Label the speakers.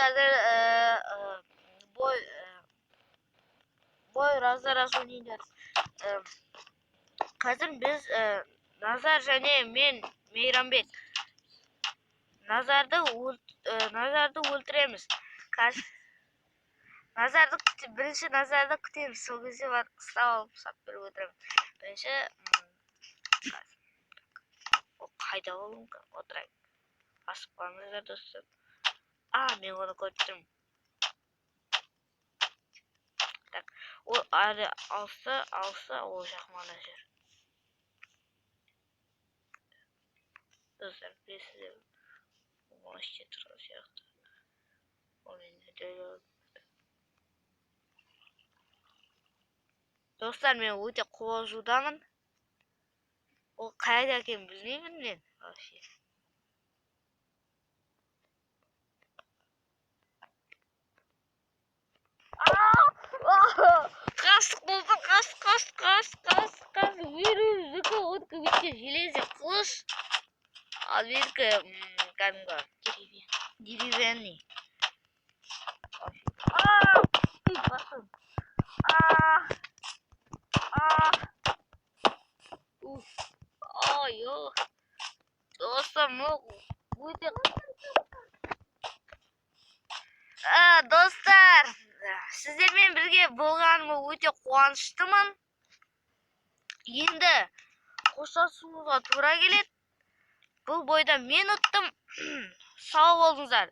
Speaker 1: қазір бой раздарас ойнайдар. Қазір біз Назар және мен Мейрамбек Назарды өлтіреміз. Бірінші Назарды күтеміз. Сол кезде бар қыстап алып сап беріп отырамыз. Бірінші қайда болуым керек? Отырайын. Асып қалыңыздар достар. Мен оны көрдім. Так, ол әрі алса, ол жақмана жүр. Достар, білесіздер. Ол іште тұрған сияқты. Ол енді дөйлі. Достар, мен өте қобалжудамын. Ол қайда екенін білмеймін мен. Вообще. Қасық болдым, қас. Беруіздікі өткі бетке железе қылыш. Ал беркі кәдімгі деревянный. Басым. Достар, өте достар, сіздермен бірге болғаныма өте қуаныштымын. Енді қоштасуға тура келеді. Бұл бойда мен ұттым. Сау болыңыздар.